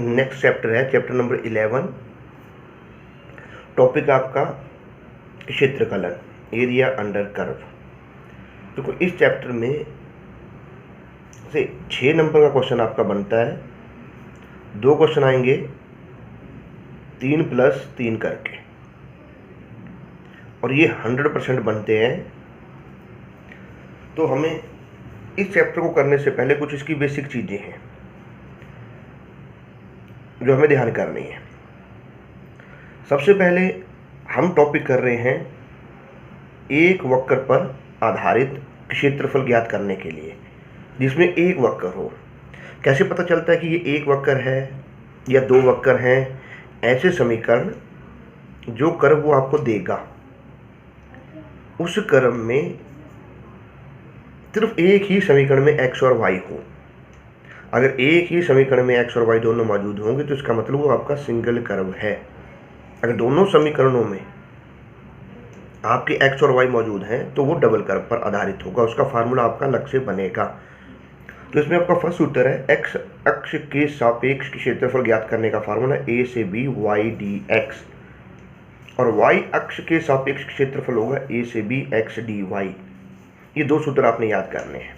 Next chapter है chapter number 11। Topic आपका क्षेत्रफलन, area under curve. देखो इस चैप्टर में से 6 नंबर का क्वेश्चन आपका बनता है। 2 क्वेश्चन आएंगे 3 + 3 करके, और ये 100% बनते हैं। तो हमें इस चैप्टर को करने से पहले कुछ इसकी बेसिक चीज़ें हैं जो हमें ध्यान करनी है। सबसे पहले हम टॉपिक कर रहे हैं एक वक्र पर आधारित क्षेत्रफल ज्ञात करने के लिए, जिसमें एक वक्र हो। कैसे पता चलता है कि ये एक वक्र है या 2 वक्र हैं? ऐसे समीकरण जो कर्व वो आपको देगा, उस कर्व में सिर्फ एक ही समीकरण में x और y हो। अगर एक ही समीकरण में x और y दोनों मौजूद होंगे तो इसका मतलब वो आपका सिंगल कर्व है। अगर दोनों समीकरणों में आपके x और y मौजूद हैं तो वो डबल कर्व पर आधारित होगा। उसका फार्मूला आपका अलग से बनेगा। तो इसमें आपका फर्स्ट सूत्र है x अक्ष के सापेक्ष क्षेत्रफल ज्ञात करने का फार्मूला a से b y dx, और y अक्ष के सापेक्ष क्षेत्रफल होगा a से b x dy। ये 2 सूत्र आपने याद करने हैं।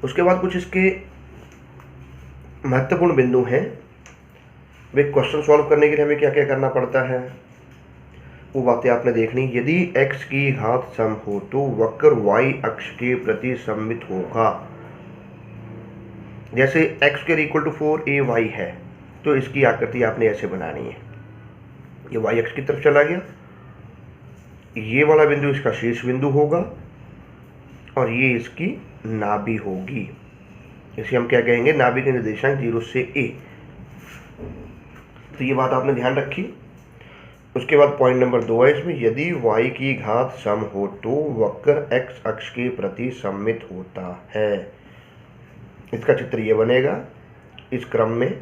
उसके बाद कुछ इसके महत्वपूर्ण बिंदु हैं। वे क्वेश्चन सॉल्व करने के लिए हमें क्या क्या करना पड़ता है वो बातें आपने देखनी। यदि x की घात सम हो तो वक्र y अक्ष के प्रति सममित होगा। जैसे x² = 4ay है तो इसकी आकृति आपने ऐसे बनानी है। ये y अक्ष की तरफ चला गया, ये वाला बिंदु इसका शीर्ष बिंदु होगा और ये इसकी नाभि होगी। इसे हम क्या कहेंगे? नाभि के निर्देशांक 0 से a। तो ये बात आपने ध्यान रखी। उसके बाद पॉइंट नंबर 2 है इसमें, यदि y की घात सम हो तो वक्र x अक्ष के प्रति सममित होता है। इसका चित्र ये बनेगा इस क्रम में।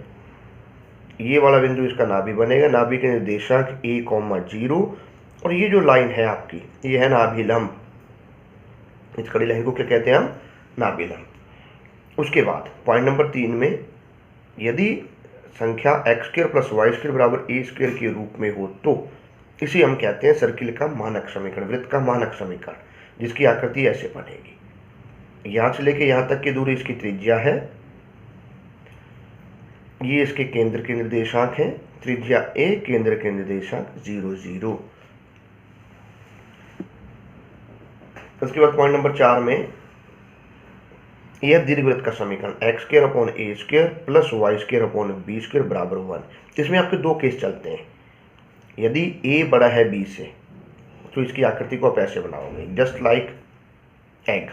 ये वाला बिंदु इसका नाभि बनेगा, नाभि के निर्देशांक a, 0, और ये जो लाइन है आपकी ये है नाभि लंब। इस खड़ी लाइन को क्या कहते हैं हम? नाभि लंब। उसके बाद पॉइंट नंबर 3 में, यदि संख्या x² + y² = a² के रूप में हो तो इसे हम कहते हैं सर्किल का मानक समीकरण, वृत्त का मानक समीकरण, जिसकी आकृति ऐसे बनेगी। यहाँ से लेके यहाँ तक की दूरी इसकी त्रिज्या है, ये इसके केंद्र के निर्देशांक हैं, त्रिज्या a, केंद्र के निर्देशांक 0, 0। उसके बाद पॉइंट नंबर 4 में, यह दीर्घवृत्त का समीकरण x² / a² + y² / b² = 1। इसमें आपके 2 केस चलते हैं। यदि a बड़ा है b से तो इसकी आकृति को आप ऐसे बनाओगे, जस्ट लाइक एग,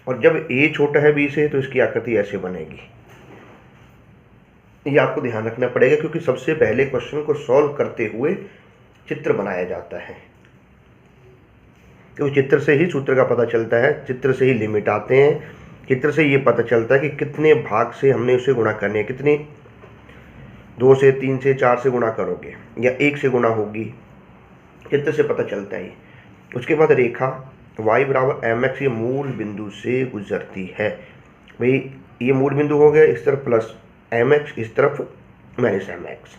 और जब a छोटा है b से तो इसकी आकृति ऐसे बनेगी। ये आपको ध्यान रखना पड़ेगा क्योंकि सबसे पहले क्वेश्चन को सॉल्व करते हुए चित्र बनाया जाता है। क्योंकि चित्र से ही सूत्र का पता चलता है, चित्र से ही लिमिट आते हैं, चित्र से ये पता चलता है कि कितने भाग से हमने उसे गुणा करनी है, कितनी 2 से 3 से 4 से गुणा करोगे या 1 से गुणा होगी, चित्र से पता चलता है। उसके बाद रेखा y = mx ये मूल बिंदु से गुजरती है। भाई ये मूल बिंदु हो गया, इस तरफ प्लस mx, इस तरफ -mx।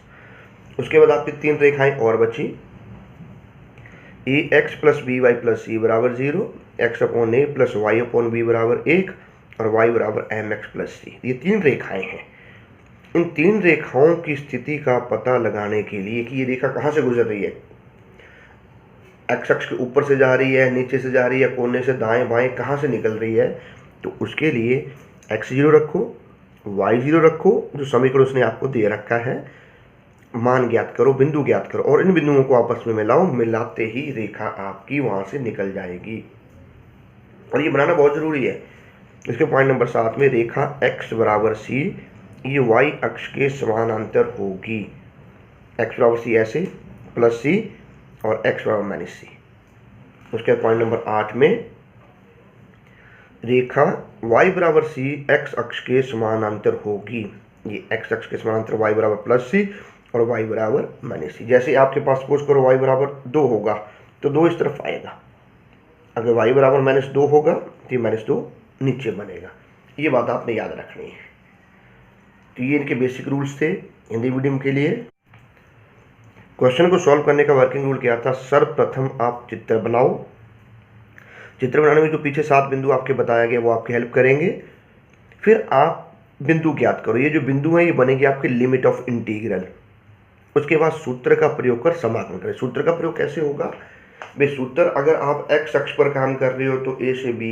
उसके बाद आपकी 3 रेखाएं और बची, ax + by + c = 0, x/a + y/b = 1 और y = mx + c। ये 3 रेखाएं हैं। इन 3 रेखाओं की स्थिति का पता लगाने के लिए कि ये रेखा कहाँ से गुजर रही है, x अक्ष के ऊपर से जा रही है, नीचे से जा रही है, कोने से दाएं बाएं कहाँ से निकल रही है, तो उसके लिए x 0 रखो, y 0 रखो, जो समीकरण उसने आपको दे रखा है, मान ज्ञात करो, बिंदु ज्ञात करो, और इन बिंदुओं को आपस में मिलाओ। मिलाते ही रेखा आपकी वहां से निकल जाएगी, और ये बनाना बहुत जरूरी है। इसके पॉइंट नंबर 7 में, रेखा x = c ये y अक्ष के समानांतर होगी। x = c ऐसे प्लस c और x = -c। उसके पॉइंट नंबर 8 में, रेखा y = c x अक्ष के समानांतर होगी। ये x अक्ष के समानांतर y = +c और y = -c। जैसे आपके पास सपोज करो y = 2 होगा तो 2 इस तरफ आएगा। अगर y = -2 होगा तो ये -2 नीचे बनेगा। ये बात आपने याद रखनी है। तो ये इनके बेसिक रूल्स थे हिंदी मीडियम के लिए। क्वेश्चन को सॉल्व करने का वर्किंग रूल क्या था? सर्वप्रथम आप चित्र बनाओ। चित्र बनाने में जो पीछे 7 बिंदु आपके बताया गया वो आपकी हेल्प करेंगे। फिर आप बिंदु ज्ञात करो। ये जो बिंदु है ये बनेगी आपके लिमिट ऑफ इंटीग्रल। उसके बाद सूत्र का प्रयोग कर समाकलन करें। सूत्र का प्रयोग कैसे होगा भाई? सूत्र अगर आप x अक्ष पर काम कर रहे हो तो a से b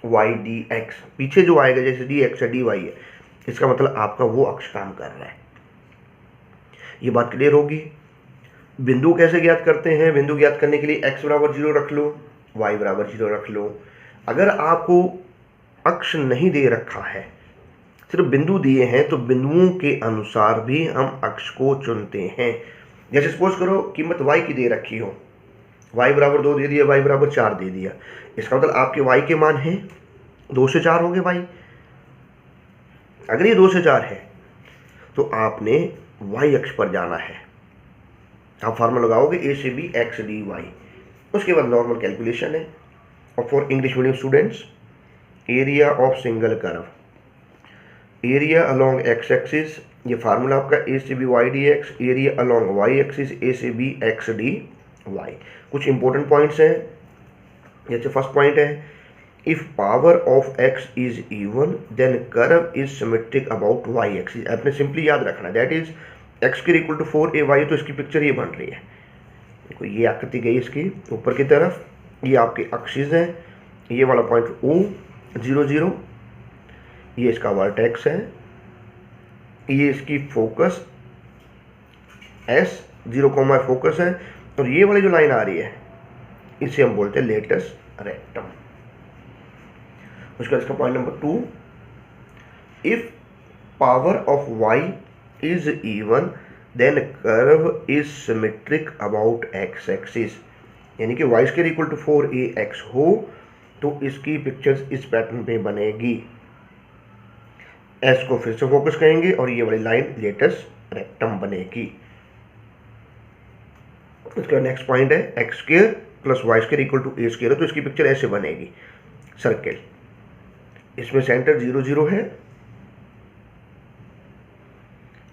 y dx, पीछे जो आएगा जैसे dx है dy है, इसका मतलब आपका वो अक्ष काम कर रहा है। ये बात क्लियर होगी। बिंदु कैसे ज्ञात करते हैं? बिंदु ज्ञात करने के लिए x बराबर 0 रख लो, y बराबर 0 रख लो। अगर आपको अक्ष नहीं दे रखा है, सिर्फ बिंदु दिए हैं, तो बिंदुओं के अनुसार भी हम अक्ष को चुनते हैं। जैसे सपोज करो कीमत y की दे रखी हो, y बराबर 2 दे दिया, y बराबर 4 दे दिया, इसका मतलब आपके y के मान हैं 2 से 4 हो गए y। अगर ये 2 से 4 है तो आपने y अक्ष पर जाना है। आप फार्मूला लगाओगे a से b x dy। उसके बाद नॉर्मल कैलकुलेशन है। और for English medium students, area of single curve, area along x axis, ये फार्मूला आपका a से b y dx, area along y axis a से b x dy। कुछ इंपॉर्टेंट पॉइंट्स हैं। जैसे फर्स्ट पॉइंट है, if power of x is even then curve is symmetric about y axis. आपने simply याद रखना, दैट इज x के equal to 4ay, तो इसकी पिक्चर ये बन रही है। देखो ये आकृति गई इसकी ऊपर की तरफ, ये आपके एक्सिस हैं, ये वाला पॉइंट O 0 0, ये इसका वर्टेक्स है, ये इसकी फोकस S 0, फोकस है, और ये वाली जो लाइन आ रही है इसे हम बोलते हैं लेटस रेक्टम। उसका इसका point number 2, if power of y is even then curve is symmetric about x axis, यानी कि y square equal to 4ax हो तो इसकी पिक्चर्स इस पैटर्न पे बनेगी। S को फिर से फोकस करेंगे और ये वाली लाइन लेटस रेक्टम बनेगी। इसका नेक्स्ट पॉइंट है, x square plus y square equal to a square है, तो इसकी पिक्चर ऐसे बनेगी, सर्कल। इसमें सेंटर 0 0 है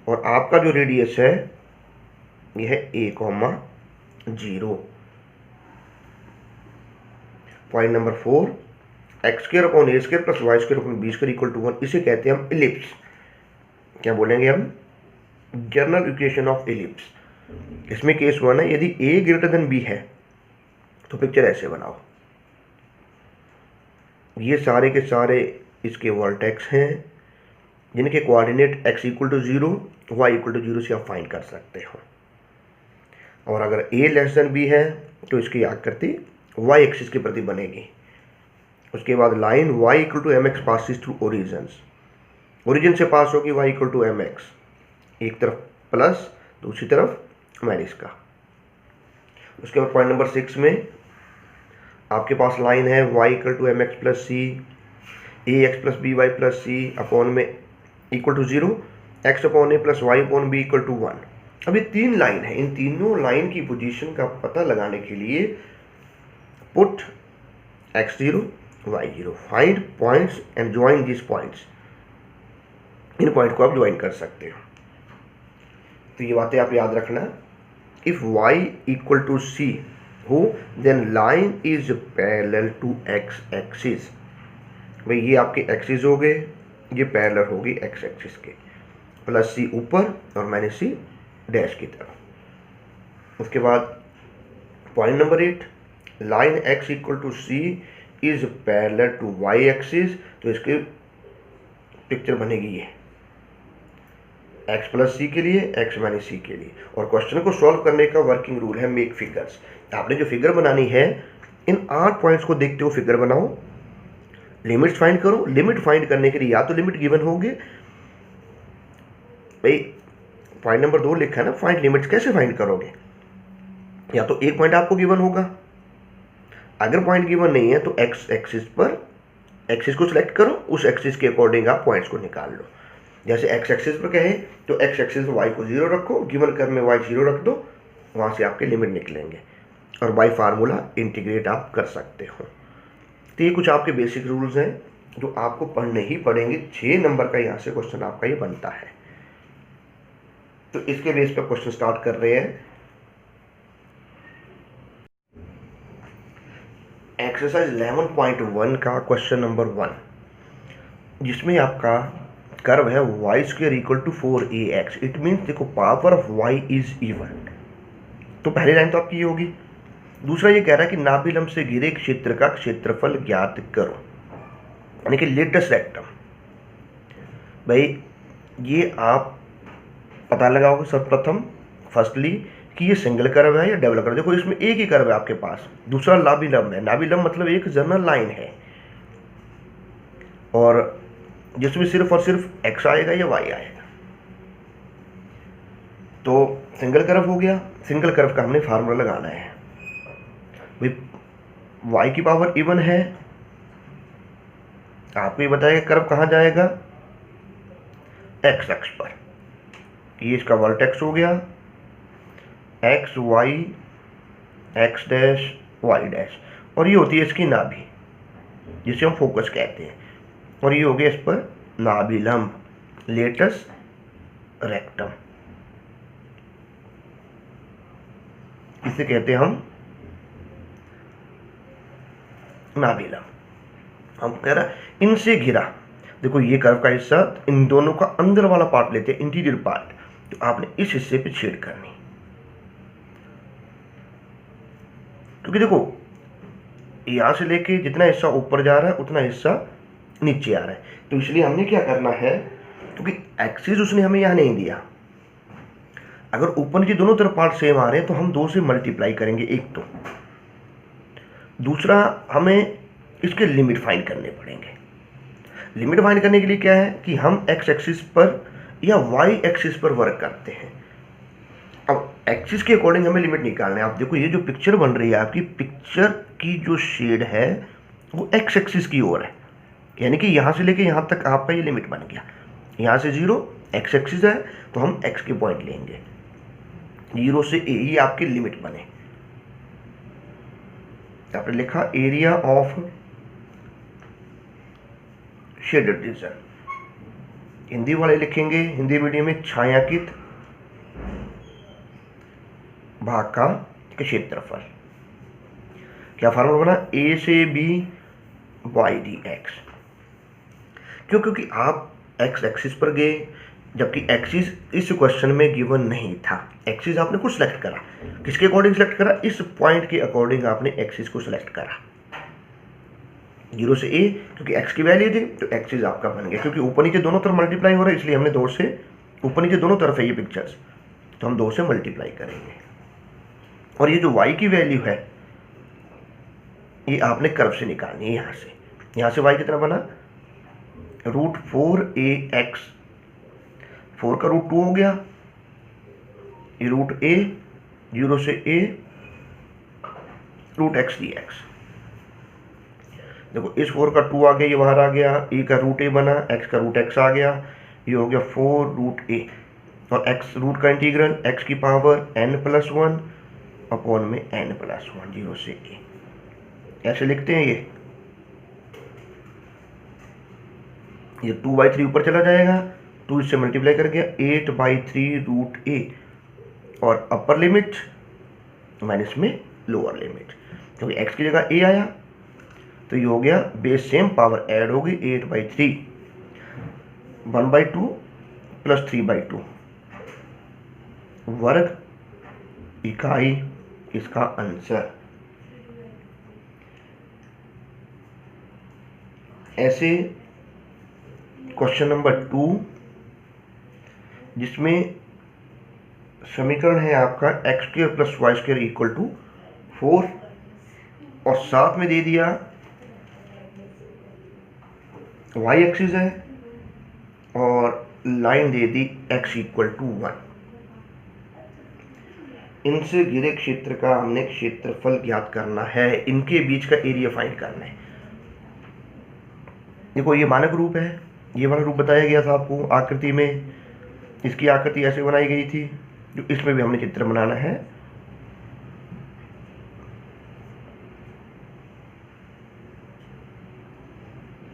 और आपका जो रेडियस है यह है a,0। Point number 4, x square upon a square plus y square upon b square equal to 1, इसे कहते हैं हम इलिप्स। क्या बोलेंगे हम? General equation of ellipse. इसमें केस 1 है, यदि a ग्रेटर देन b है तो पिक्चर ऐसे बनाओ। ये सारे के सारे इसके वर्टेक्स हैं जिनके coordinate x equal to 0 y equal to 0 से आप फाइंड कर सकते हो। और अगर a लेस देन b है तो इसकी आकृति y एक्सिस के प्रति बनेगी। उसके बाद line y equal to mx passes through origins, origin से पास होगी y इक्वल टू mx, एक तरफ प्लस दूसरी तरफ माइनस का। उसके बाद पॉइंट नंबर 6 में आपके पास लाइन है y equal to mx plus c, ax plus by plus c upon में equal to 0, x upon a plus y upon b equal to 1। अभी 3 लाइन है, इन तीनों लाइन की पोजीशन का पता लगाने के लिए put x0 y0, find points and join this points. In point को आप ज्वाइन कर सकते हो। तो ये बातें आप याद रखना। If y equal to c हो then line is parallel to x axis. भाई ये आपके एक्सिस हो गए, ये पैरेलल होगी x एक्सिस के, प्लस c ऊपर और माइनस c डैश की तरफ। उसके बाद point number 8, line x equal to c is parallel to y axis, तो इसकी पिक्चर बनेगी ये x प्लस सी के लिए, x माइनस सी के लिए। और क्वेश्चन को सॉल्व करने का वर्किंग रूल है मेक फिगर्स। आपने जो फिगर बनानी है इन 8 पॉइंट्स को देखते हुए फिगर बनाओ, लिमिट्स फाइंड करो। लिमिट फाइंड करने के लिए या तो लिमिट गिवन होंगे, भाई पॉइंट नंबर 2 लिखा है ना, फाइंड लिमिट्स। कैसे फाइंड करोगे? या तो एक पॉइंट आपको गिवन होगा, अगर पॉइंट गिवन नहीं है तो x एक्सिस पर एक्सिस को सिलेक्ट करो, उस एक्सिस के अकॉर्डिंग आप पॉइंट्स को निकाल लो। जैसे x एक्सिस पर कहें तो x एक्सिस पर y को 0 रखो, गिवन कर में y 0 रख दो, वहाँ से आपके लिमिट निकलेंगे और बाई फार्मूला इंटीग्रेट आप कर सकते हो। तो ये कुछ आपके बेसिक रूल्स हैं जो आपको पढ़ने ही पड़ेंगे। 6 नंबर का यहाँ से क्वेश्चन आपका ये बनता है। तो इसके बेस पर क्वेश्चन स्टार्ट कर रहे हैं। एक्सरसाइज 11.1 का क्वेश्चन नंबर 1, जिसमें आपका कर्व है y square equal to 4ax। It means देखो power of y is even. तो पहली लाइन तो आपकी ये होगी। दूसरा ये कह रहा है कि नाभिलंब से घिरे क्षेत्र का क्षेत्रफल ज्ञात करो, यानी कि लेटेस्ट रेक्टम। भाई ये आप पता लगाओगे सर्वप्रथम फर्स्टली कि ये सिंगल कर्व है या डबल कर्व। देखो इसमें एक ही कर्व है आपके पास, दूसरा नाभिलंब है। नाभिलंब मतलब एक जनरल लाइन है, और जिसमें सिर्फ और सिर्फ x आएगा या y आएगा। तो सिंगल कर्व हो गया। सिंगल कर्व का हमने फार्मूला लगाना है। भाई y की पावर इवन है, आपको ये बताएगा कर्व कहाँ जाएगा, x अक्ष पर। ये इसका वर्टेक्स हो गया, x y x dash y dash, और ये होती है इसकी नाभि जिसे हम फोकस कहते हैं, और ये हो गया इस पर नाभिलंब, लेटस रेक्टम, इसे कहते हैं हम नाभिलंब। हम कह रहा है इनसे घिरा। देखो ये कर्व का हिस्सा, इन दोनों का अंदर वाला पार्ट लेते हैं, इंटीरियर पार्ट। तो आपने इस हिस्से पे छेद करनी, क्योंकि देखो यहां से लेके जितना हिस्सा ऊपर जा रहा है उतना हिस्सा नीचे आ रहा है। तो इसलिए हमने क्या करना है, क्योंकि एक्सिस उसने हमें यहां नहीं दिया। अगर ऊपर नीचे दोनों तरफ पार्ट सेम आ रहे हैं तो हम 2 से मल्टीप्लाई करेंगे, एक तो। दूसरा हमें इसके लिमिट फाइंड करने पड़ेंगे। लिमिट फाइंड करने के लिए क्या है कि हम एक्स एक्सिस पर या वाई एक्सिस पर वर्क करते हैं। अब एक्सिस के अकॉर्डिंग हमें लिमिट निकालना है। आप देखो ये जो पिक्चर बन रही है आपकी, पिक्चर की जो शेड है वो एक्स एक्सिस की ओर है, यानी कि यहाँ से लेके यहाँ तक आपका ये लिमिट बन गया। यहाँ से 0 एक्स एक्सिस है तो हम एक्स के पॉइंट लेंगे, 0 से ए, ये आपकी लिमिट बने। आपने लिखा area of shaded region, Hindi वाले लिखेंगे हिंदी मीडियम में छायांकित भाग का क्षेत्रफल। क्या फार्मूला बना, ए से बी वाई डी एक्स। क्यों, क्योंकि आप एक्स एक्सिस पर गए, जबकि एक्सिस इस क्वेश्चन में गिवन नहीं था। एक्सिस आपने कुछ सेलेक्ट करा, किसके अकॉर्डिंग सेलेक्ट करा, इस पॉइंट के अकॉर्डिंग आपने एक्सिस को सेलेक्ट करा। 0 से ए, क्योंकि x की वैल्यू थी तो एक्सिस आपका बन गया। क्योंकि ऊपर नीचे दोनों तरफ मल्टीप्लाई हो रहा है इसलिए हमने 2 से, ऊपर नीचे दोनों तरफ है ये पिक्चर्स, तो हम 2 से मल्टीप्लाई करेंगे। और ये जो y की वैल्यू है ये आपने कर्व से निकालनी है। यहाँ से y कितना बना, √4ax, 4 का √2 हो गया, ये √a, 0 से a √x dx। देखो इस 4 का 2 आ गया, ये बाहर आ गया, a का √a बना, x का √x आ गया, ये हो गया 4√a, और x रूट का इंटीग्रल x की पावर n+1 अपॉन में n+1, 0 से a। ऐसे लिखते हैं ये 2/3 ऊपर चला जाएगा, 2 इससे मल्टीप्लाई कर गया, 8/3 √a, और अपर लिमिट माइनस में लोअर लिमिट, क्योंकि x की जगह a आया तो ये हो गया बेस सेम, पावर ऐड होगी 8/3, 1/2 + 3/2 वर्ग इकाई इसका आंसर। ऐसे क्वेश्चन नंबर 2, जिसमें समीकरण है आपका x² + y² = 4, और साथ में दे दिया y एक्सिस है और लाइन दे दी x = 1। इनसे घिरे क्षेत्र का हमने क्षेत्रफल ज्ञात करना है, इनके बीच का एरिया फाइंड करना है। देखो ये मानक रूप है, ये वाला रूप बताया गया था आपको आकृति में, इसकी आकृति ऐसे बनाई गई थी, जो इसमें भी हमने चित्र बनाना है।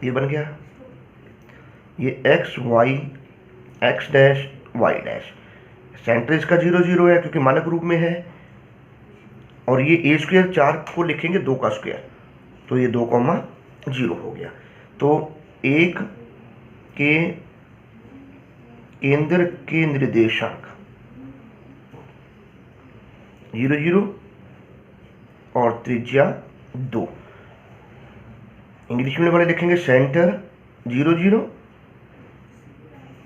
ये बन गया, ये x y x dash y dash, centre इसका 0 0 है क्योंकि मानक रूप में है, और ये ए स्क्वायर 4 को लिखेंगे 2 का स्क्वायर, तो ये 2,0 हो गया। तो एक के केंद्र के निर्देशांक 0 0 और त्रिज्या 2, इंग्लिश में वाले लिखेंगे centre 0 0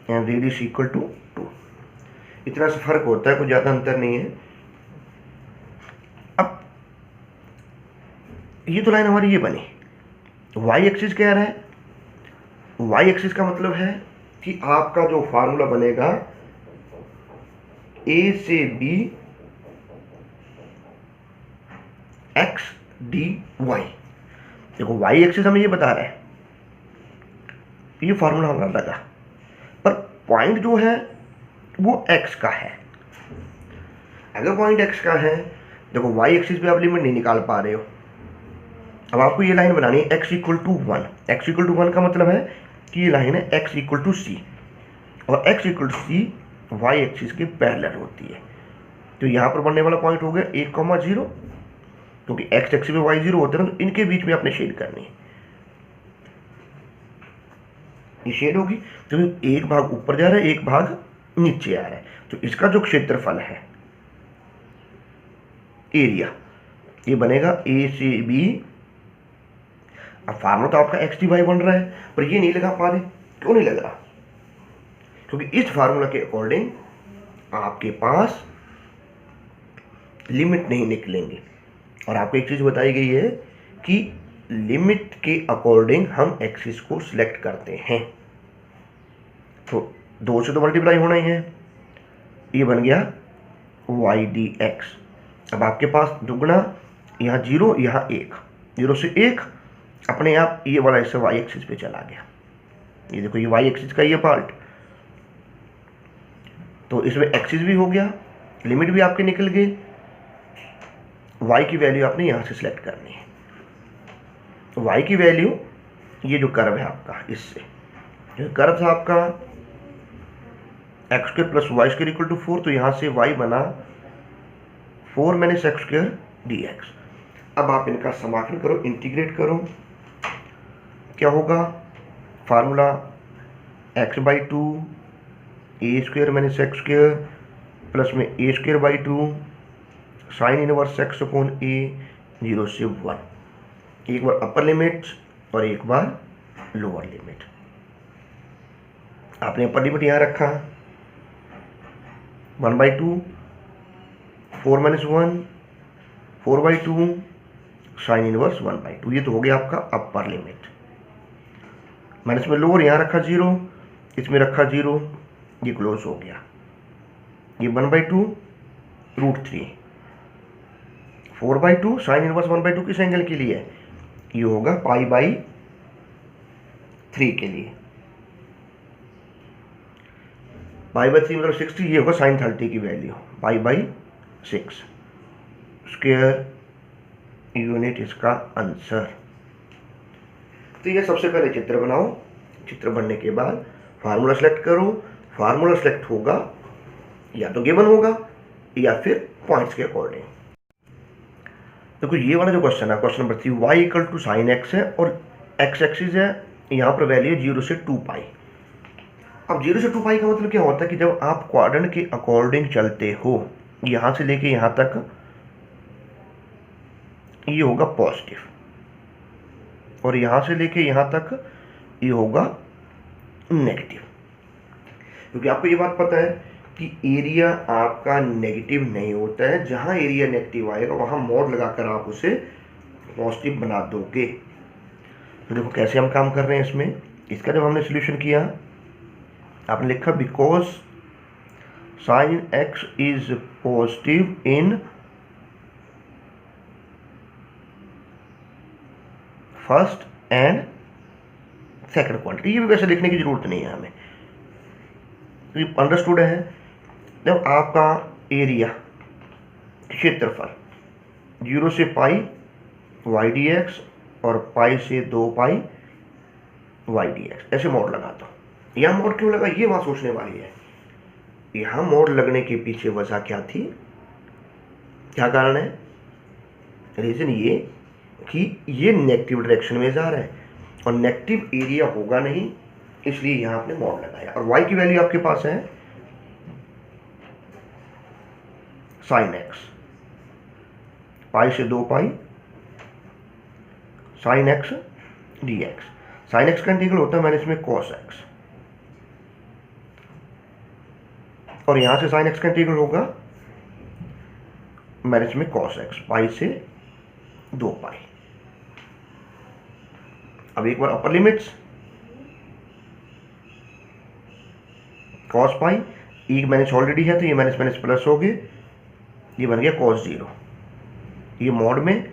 and radius equal to 2। इतना सा फर्क होता है, कोई ज़्यादा अंतर नहीं है। अब ये तो लाइन हमारी ये बनी, वाई एक्सिस क्या है? वाई एक्सिस का मतलब है कि आपका जो फार्मूला बनेगा ए से बी एक्स डी वाई। देखो वाई एक्सिस हमें ये बता रहा है, ये फार्मूला हमारा लगा, पर पॉइंट जो है वो एक्स का है। अगर पॉइंट एक्स का है, देखो वाई एक्सिस पे आप लिमिट नहीं निकाल पा रहे हो, अब आपको ये लाइन बनानी है x equal to 1। X equal to 1 का मतलब है कि ये लाइन है x इक्वल टू सी, और x equal to c y axis के पैरेलल होती है। तो यहाँ पर बनने वाला पॉइंट हो गया 1,0, क्योंकि x एक्सिस पे y 0 होते हैं, तो इनके बीच में आपने शेड करनी है। ये शेड होगी तो एक भाग ऊपर जा रहा है, एक भाग नीचे आ रहा है, तो इसका जो क्षेत्रफल है एरिया, ये बनेगा ए से बी। अब फार्मूला तो आपका एक्स डी वाई बन रहा है, पर ये नहीं लगा पा रहे, क्यों नहीं लग रहा? क्योंकि इस फार्मूला के अकॉर्डिंग आपके पास लिमिट नहीं निकलेंगे, और आपको एक चीज़ बताई गई है कि लिमिट के अकॉर्डिंग हम एक्सिस को सिलेक्ट करते हैं। तो 2 से तो मल्टीप्लाई होना ही है, ये बन गया वाई डी एक्स। अब आपके पास दुगना, यहाँ 0 यहाँ 1, 0 से 1 अपने आप ये वाला हिस्सा वाई एक्सिस पे चला गया। ये देखो ये वाई एक्सिस का ये पार्ट, तो इसमें एक्सिस भी हो गया, लिमिट भी आपके निकल गई। वाई की वैल्यू आपने यहाँ से सिलेक्ट करनी है, तो वाई की वैल्यू ये जो कर्व है आपका, इससे जो कर्व था आपका x square plus y square equal to 4, तो यहाँ से वाई बना 4 minus x square d x. अब आप इनका समाकलन करो, इंटीग्रेट करो, क्या होगा? Formula x by 2 a square minus x square plus में a square by 2 sine inverse x upon a 0 से 1। एक बार अपर लिमिट और एक बार लोअर लिमिट। आपने अपर लिमिट यहाँ रखा 1/2, 4 माइनस 1 4/2 साइन इनवर्स 1/2, ये तो हो गया आपका अपर लिमिट। माइनस में लोअर यहाँ रखा 0, इसमें रखा 0, ये क्लोज हो गया। ये 1/2 √3, 4/2 साइन इनवर्स 1/2 किस एंगल के लिए? ये होगा π/3 के लिए। π/3 मतलब 60, ये होगा साइन 30 की वैल्यू, π/6 स्क्वायर यूनिट इसका आंसर। तो ये सबसे पहले चित्र बनाओ, चित्र बनने के बाद फार्मूला सेलेक्ट करो। फार्मूला सेलेक्ट होगा या तो गिवन होगा या फिर पॉइंट्स के अकॉर्डिंग। देखो ये वाला जो क्वेश्चन है, question number 3, y equal to sine x है और एक्स एक्सिस है, यहाँ पर वैल्यू है 0 से 2π। अब 0 से 2π का मतलब क्या होता है कि जब आप क्वाड्रेंट के अकॉर्डिंग चलते हो, यहाँ से लेके यहाँ तक ये होगा पॉजिटिव, और यहाँ से लेके यहाँ तक ये होगा नेगेटिव। क्योंकि आपको ये बात पता है कि एरिया आपका नेगेटिव नहीं होता है, जहाँ एरिया नेगेटिव आएगा वहाँ मोड लगाकर आप उसे पॉजिटिव बना दोगे। तो देखो कैसे हम काम कर रहे हैं इसमें। इसका जब हमने सोल्यूशन किया, आपने लिखा because sine x is positive in first and second quantity. ये भी वैसे लिखने की जरूरत नहीं है हमें, तो ये अंडरस्टूड है। जब आपका एरिया क्षेत्रफल 0 से π वाई डी एक्स और π से 2π वाई डी एक्स, ऐसे मोड लगाता हूँ। यहाँ मोड क्यों लगा, ये बात सोचने वाली है। यहाँ मोड लगने के पीछे वजह क्या थी, क्या कारण है? रीजन ये कि ये नेगेटिव डायरेक्शन में जा रहा है और नेगेटिव एरिया होगा नहीं, इसलिए यहाँ आपने मोड लगाया। और y की वैल्यू आपके पास है साइन एक्स, पाई से 2 pi sine x D x. Sine x का इंटीग्रल होता है मैंने इसमें कॉस एक्स, और यहां से साइन एक्स का इंटीग्रल होगा मैंने इसमें कॉस एक्स, पाई से 2 पाई। अब एक बार अपर limits, cos pi E minus already है तो ये माइनस माइनस प्लस हो गए, ये बन गया कॉस 0। ये मॉड में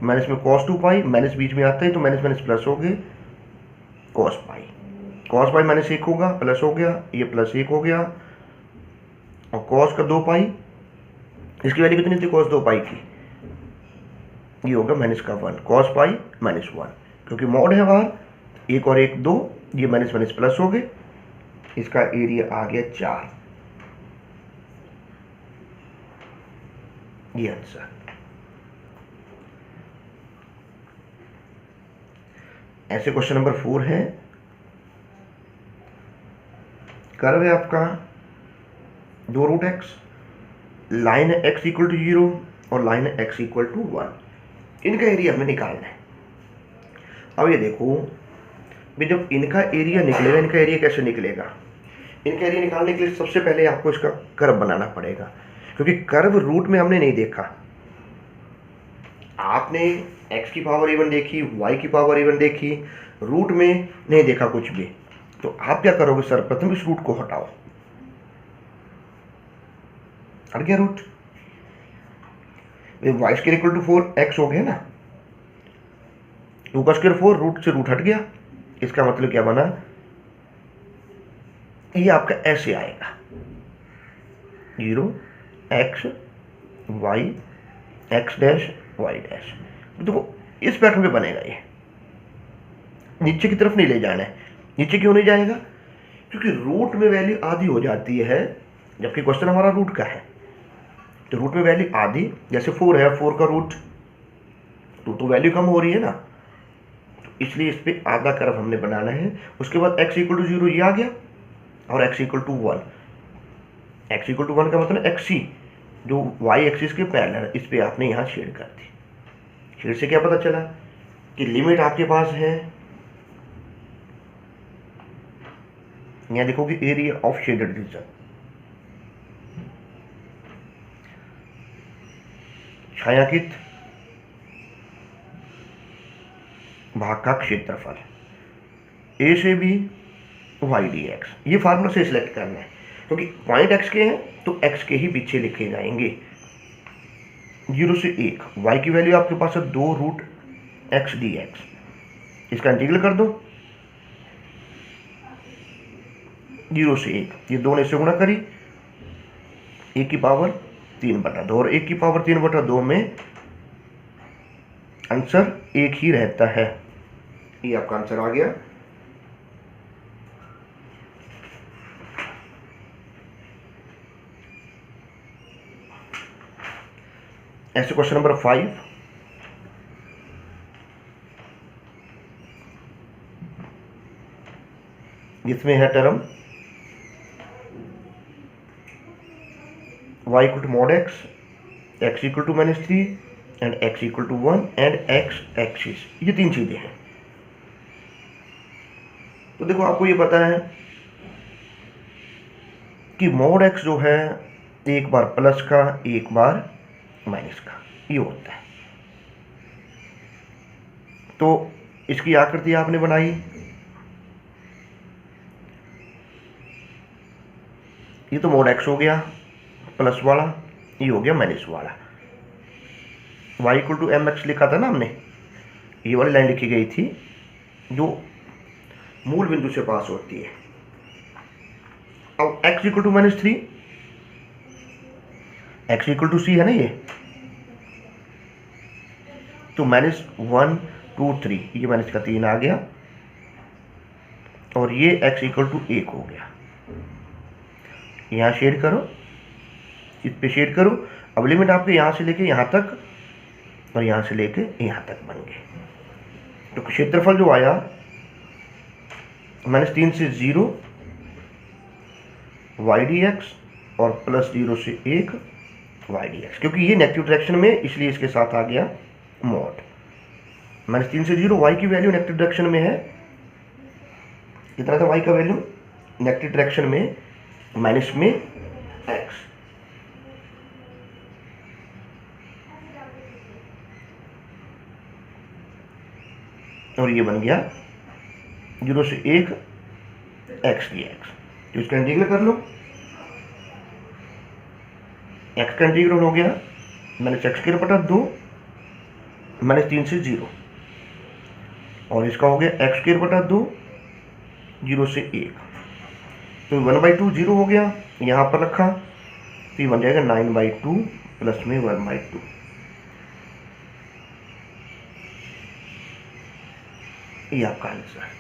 माइनस में कॉस 2 पाई, माइनस बीच में आता है तो माइनस माइनस प्लस हो गए cos pi. Cos pi minus 1 होगा, प्लस हो गया, ये प्लस 1 हो गया, और कॉस का 2 पाई, इसकी वैल्यू कितनी थी, कॉस 2 पाई की, ये होगा माइनस का 1, कॉस पाई माइनस 1, क्योंकि मॉड है बाहर, 1 और 1 2, ये माइनस माइनस प्लस हो गए, इसका एरिया आ गया 4। ये आंसर। ऐसे क्वेश्चन नंबर 4 है, कर्व है आपका 2 रूट एक्स, लाइन है x इक्वल टू 0 और लाइन है x इक्वल टू 1। इनका एरिया हमें निकालना है। अब ये देखो भी, जब इनका एरिया निकलेगा, इनका एरिया कैसे निकलेगा, इनका एरिया निकालने के लिए सबसे पहले आपको इसका कर्व बनाना पड़ेगा, क्योंकि कर्व रूट में हमने नहीं देखा। आपने x की पावर इवन देखी, y की पावर इवन देखी, रूट में नहीं देखा कुछ भी। तो आप क्या करोगे, सर्वप्रथम इस रूट को हटाओ, हट गया root, y square equal to 4x हो गया ना, 2 का स्क्वायर 4, रूट से रूट हट गया। इसका मतलब क्या बना, ये आपका ऐसे आएगा 0 x y x dash y dash. देखो इस पैटर्न पे बनेगा, ये नीचे की तरफ नहीं ले जाना है। नीचे क्यों नहीं जाएगा, क्योंकि रूट में वैल्यू आधी हो जाती है, जबकि क्वेश्चन हमारा रूट का है, तो रूट में वैल्यू आधी, जैसे 4 है, 4 का रूट तो वैल्यू कम हो रही है ना, तो इसलिए इस पर आधा कर्व हमने बनाना है। उसके बाद x इक्वल टू 0 ये आ गया, और x equal to 1, x equal to 1 का मतलब xc जो y एक्सिस के पैरेलल, इस पर आपने यहाँ शेड कर दी। शेड से क्या पता चला कि लिमिट आपके पास है, यहाँ देखोगे एरिया ऑफ शेडेड रीजन, छायांकित भाग का क्षेत्रफल ए से बी वाई डी एक्स। ये फार्मूला से सिलेक्ट करना है, क्योंकि पॉइंट एक्स के हैं तो एक्स के ही पीछे लिखे जाएंगे। 0 से 1, y की वैल्यू आपके पास है 2 रूट एक्स डी एक्स, इसका इंटीग्रल कर दो 0 से 1, ये 2 ने से गुणा करी, 1 की पावर 3/2, और 1 की पावर 3/2 में आंसर 1 ही रहता है। ये आपका आंसर आ गया। ऐसे क्वेश्चन नंबर 5, जिसमें है term y equal to mod x equal to -3 and x equal to 1 and x axis, ये 3 चीजें हैं। तो देखो आपको ये पता है कि मॉड x जो है एक बार प्लस का, एक बार माइनस का, ये होता है। तो इसकी आकृति आपने बनाई, ये तो मॉड x हो गया प्लस वाला, ये हो गया माइनस वाला। y इक्वल टू mx लिखा था ना हमने, ये वाली लाइन लिखी गई थी जो मूल बिंदु से पास होती है। अब x equal to -3, x equal to c है ना ये, तो -1 2 3, ये माइनस का 3 आ गया, और ये x इक्वल टू 1 हो गया। यहाँ शेड करो, इस पे शेड करो। अब लिमिट आपके यहाँ से लेके यहाँ तक और यहाँ से लेके यहाँ तक बन गए। तो क्षेत्रफल जो आया -3 से 0 y dx और +0 से 1 y dx, क्योंकि ये नेगेटिव डायरेक्शन में इसलिए इसके साथ आ गया मॉड। -3 से 0 y की वैल्यू नेगेटिव डायरेक्शन में है, कितना था y का वैल्यू नेगेटिव डायरेक्शन में, माइनस में x। और ये बन गया 0 से 1 x dx। तो इसका इंटीग्रल कर लो, x का इंटीग्रल हो गया -x² -2 -3 से 0, और इसका हो गया x² 0 से 1। तो 1/2 0 हो गया, यहाँ पर रखा तो ये बन जाएगा 9/2 प्लस में 1/2। ये आपका आंसर है।